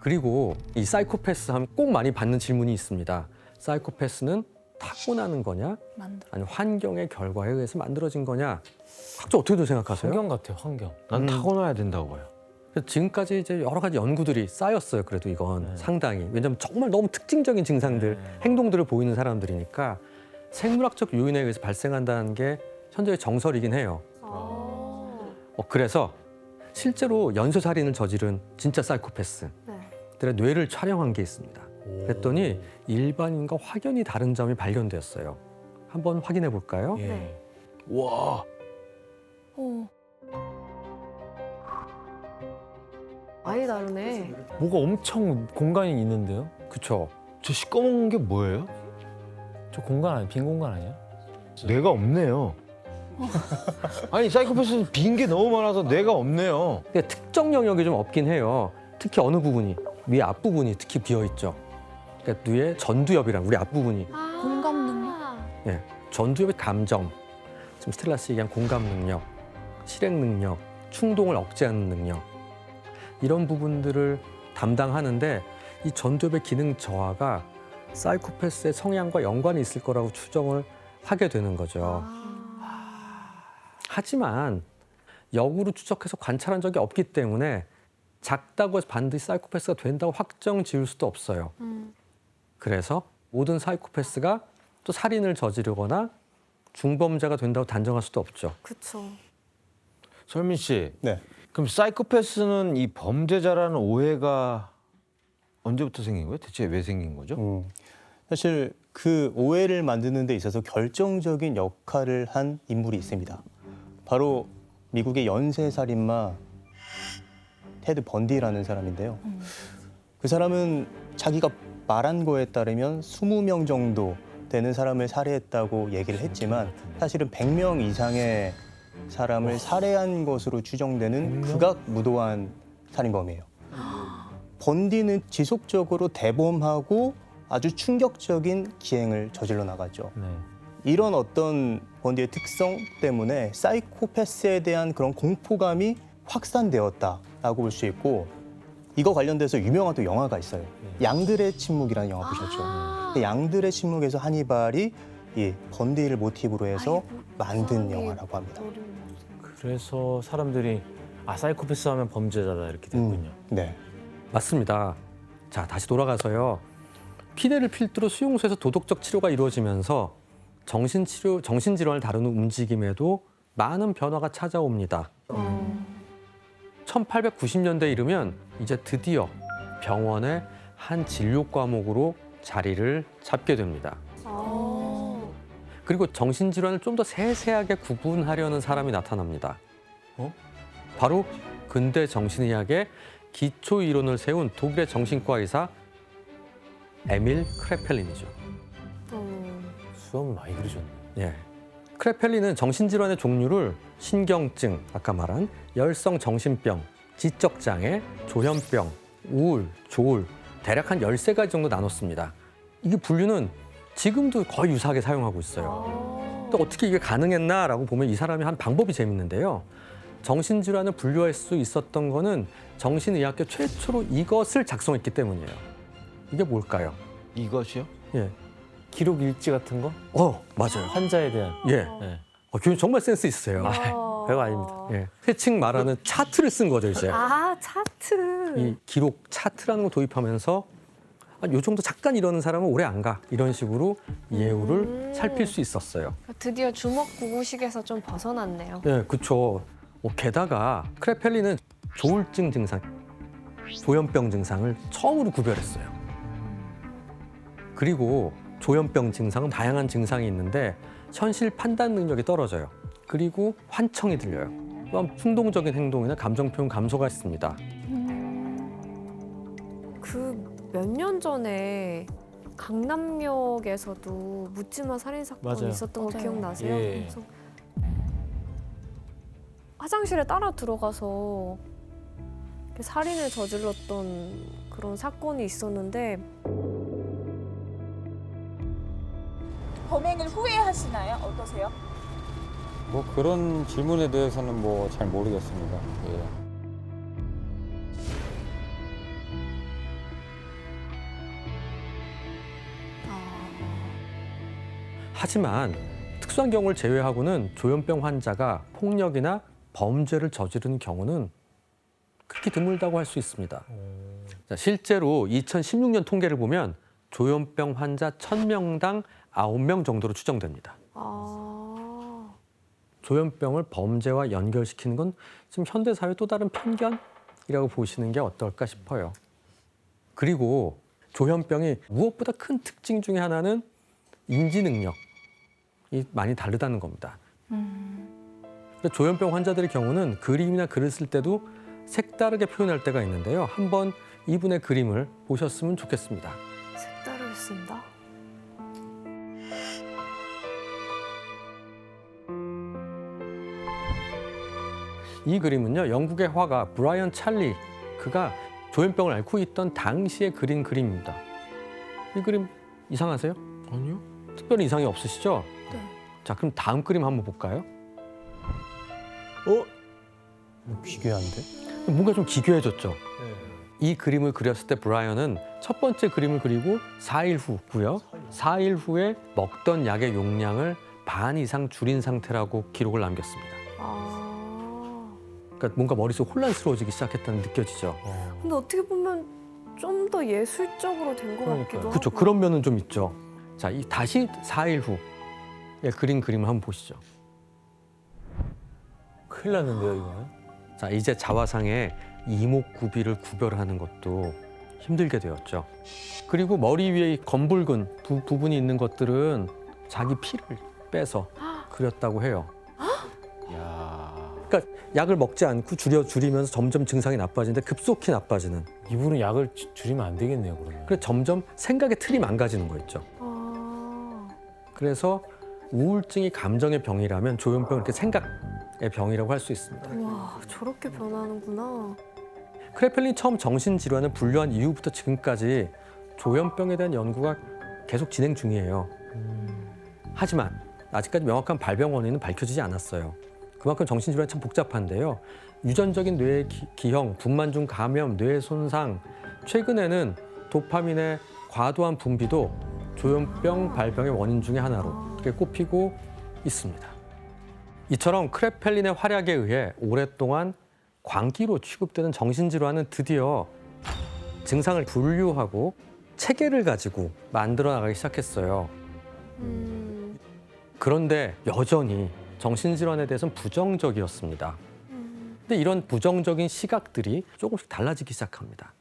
그리고 이 사이코패스 하면 꼭 많이 받는 질문이 있습니다. 사이코패스는 타고나는 거냐? 아니면 환경의 결과에 의해서 만들어진 거냐? 각자 어떻게 생각하세요? 환경 같아요, 환경. 난 타고나야 된다고 봐요. 지금까지 이제 여러 가지 연구들이 쌓였어요. 그래도 이건 상당히. 왜냐하면 정말 너무 특징적인 증상들, 행동들을 보이는 사람들이니까 생물학적 요인에 의해서 발생한다는 게 현재의 정설이긴 해요. 그래서 실제로 연쇄살인을 저지른 진짜 사이코패스들의 뇌를 촬영한 게 있습니다. 그랬더니 일반인과 확연히 다른 점이 발견되었어요. 한번 확인해 볼까요? 예. 와, 많이 다르네. 뭐가 엄청 공간이 있는데요? 그렇죠. 저 시꺼먼 게 뭐예요? 저 공간 아니에요? 빈 공간 아니에요? 뇌가 없네요. 아니 사이코패스는 빈 게 너무 많아서 뇌가 없네요. 근데 특정 영역이 좀 없긴 해요. 특히 어느 부분이, 위 앞부분이 특히 비어 있죠. 그러니까 뇌의 전두엽이랑 우리 앞부분이. 공감 능력. 예, 전두엽의 감정, 지금 스텔라 씨 얘기한 공감 능력, 실행 능력, 충동을 억제하는 능력 이런 부분들을 담당하는데 이 전두엽의 기능 저하가 사이코패스의 성향과 연관이 있을 거라고 추정을 하게 되는 거죠. 하지만 역으로 추적해서 관찰한 적이 없기 때문에 작다고 해서 반드시 사이코패스가 된다고 확정 지을 수도 없어요. 그래서 모든 사이코패스가 또 살인을 저지르거나 중범죄가 된다고 단정할 수도 없죠. 그렇죠. 설민 씨, 네. 그럼 사이코패스는 이 범죄자라는 오해가 언제부터 생긴 거예요? 대체 왜 생긴 거죠? 사실 그 오해를 만드는 데 있어서 결정적인 역할을 한 인물이 있습니다. 바로 미국의 연쇄살인마 테드 번디라는 사람인데요. 그 사람은 자기가 말한 거에 따르면 20명 정도 되는 사람을 살해했다고 얘기를 했지만 사실은 100명 이상의 사람을 살해한 것으로 추정되는 극악무도한 살인범이에요. 번디는 지속적으로 대범하고 아주 충격적인 기행을 저질러 나갔죠. 네. 이런 어떤 번디의 특성 때문에 사이코패스에 대한 그런 공포감이 확산되었다라고 볼 수 있고 이거 관련돼서 유명한 또 영화가 있어요. 양들의 침묵이라는 영화 보셨죠? 그 양들의 침묵에서 하니발이 이 번디를 모티브로 해서 만든 영화라고 합니다. 그래서 사람들이 사이코패스 하면 범죄자다 이렇게 됐군요. 네. 맞습니다. 자, 다시 돌아가서요. 피내를 필두로 수용소에서 도덕적 치료가 이루어지면서 정신질환을 다루는 움직임에도 많은 변화가 찾아옵니다. 1890년대에 이르면 이제 드디어 병원의 한 진료 과목으로 자리를 잡게 됩니다. 그리고 정신질환을 좀 더 세세하게 구분하려는 사람이 나타납니다. 바로 근대 정신의학의 기초 이론을 세운 독일의 정신과 의사 에밀 크레펠린이죠. 수업을 많이 그러셨네. 예. 크레펠린은 정신질환의 종류를 신경증, 아까 말한 열성 정신병, 지적장애, 조현병, 우울, 조울 대략 한 13가지 정도 나눴습니다. 이게 분류는 지금도 거의 유사하게 사용하고 있어요. 또 어떻게 이게 가능했나라고 보면 이 사람이 한 방법이 재밌는데요. 정신질환을 분류할 수 있었던 거는 정신의학계 최초로 이것을 작성했기 때문이에요. 이게 뭘까요? 이것이요? 예. 기록 일지 같은 거? 맞아요. 환자에 대한. 예. 네. 교수님 정말 센스 있어요. 별거 아닙니다. 예. 회칭 말하는 차트를 쓴 거죠, 이제. 차트. 이 기록 차트라는 걸 도입하면서 요 정도 잠깐 이러는 사람은 오래 안 가. 이런 식으로 예우를 살필 수 있었어요. 드디어 주먹구구식에서 좀 벗어났네요. 네, 그렇죠. 게다가 크레펠린은 조울증 증상, 조현병 증상을 처음으로 구별했어요. 그리고 조현병 증상은 다양한 증상이 있는데 현실 판단 능력이 떨어져요. 그리고 환청이 들려요. 또한 충동적인 행동이나 감정 표현 감소가 있습니다. 그 몇 년 전에 강남역에서도 묻지마 살인 사건이 맞아요. 있었던 거 기억나세요? 예. 그래서 화장실에 따라 들어가서 이렇게 살인을 저질렀던 그런 사건이 있었는데 범행을 후회하시나요? 어떠세요? 뭐 그런 질문에 대해서는 뭐 잘 모르겠습니다. 예. 하지만 특수한 경우를 제외하고는 조현병 환자가 폭력이나 범죄를 저지르는 경우는 극히 드물다고 할 수 있습니다. 자, 실제로 2016년 통계를 보면 조현병 환자 1000명당 9명 정도로 추정됩니다. 아, 조현병을 범죄와 연결시키는 건 지금 현대 사회의 또 다른 편견이라고 보시는 게 어떨까 싶어요. 그리고 조현병이 무엇보다 큰 특징 중에 하나는 인지 능력이 많이 다르다는 겁니다. 조현병 환자들의 경우는 그림이나 글을 쓸 때도 색다르게 표현할 때가 있는데요. 한번 이분의 그림을 보셨으면 좋겠습니다. 색다르겠습니다. 이 그림은요, 영국의 화가 브라이언 찰리, 그가 조현병을 앓고 있던 당시에 그린 그림입니다. 이 그림 이상하세요? 아니요. 특별히 이상이 없으시죠? 네. 자, 그럼 다음 그림 한번 볼까요? 기괴한데? 뭔가 좀 기괴해졌죠? 이 그림을 그렸을 때 브라이언은 첫 번째 그림을 그리고 4일 후고요. 4일 후에 먹던 약의 용량을 반 이상 줄인 상태라고 기록을 남겼습니다. 아, 그러니까 뭔가 머릿속이 혼란스러워지기 시작했다는 느껴지죠? 근데 어떻게 보면 좀 더 예술적으로 된 것 그러니까요. 같기도 그렇죠. 하고. 그런 면은 좀 있죠. 자, 이 다시 4일 후에 그린 그림을 한번 보시죠. 큰일 났는데요, 이거는. 자, 이제 자화상의 이목구비를 구별하는 것도 힘들게 되었죠. 그리고 머리 위에 이 검붉은 부분이 있는 것들은 자기 피를 빼서 그렸다고 해요. 야. 그러니까 약을 먹지 않고 줄이면서 점점 증상이 나빠지는데 급속히 나빠지는. 이분은 약을 줄이면 안 되겠네요, 그러면. 그래서 점점 생각의 틀이 망가지는 거 있죠. 아, 그래서 우울증이 감정의 병이라면 조현병은 이렇게 생각의 병이라고 할 수 있습니다. 와, 저렇게 변하는구나. 크레펠린이 처음 정신질환을 분류한 이후부터 지금까지 조현병에 대한 연구가 계속 진행 중이에요. 하지만 아직까지 명확한 발병 원인은 밝혀지지 않았어요. 그만큼 정신질환이 참 복잡한데요. 유전적인 뇌 기형, 분만중 감염, 뇌 손상, 최근에는 도파민의 과도한 분비도 조현병 발병의 원인 중에 하나로 그렇게 꼽히고 있습니다. 이처럼 크레펠린의 활약에 의해 오랫동안 광기로 취급되는 정신질환은 드디어 증상을 분류하고 체계를 가지고 만들어 나가기 시작했어요. 그런데 여전히 정신질환에 대해서는 부정적이었습니다. 근데 이런 부정적인 시각들이 조금씩 달라지기 시작합니다.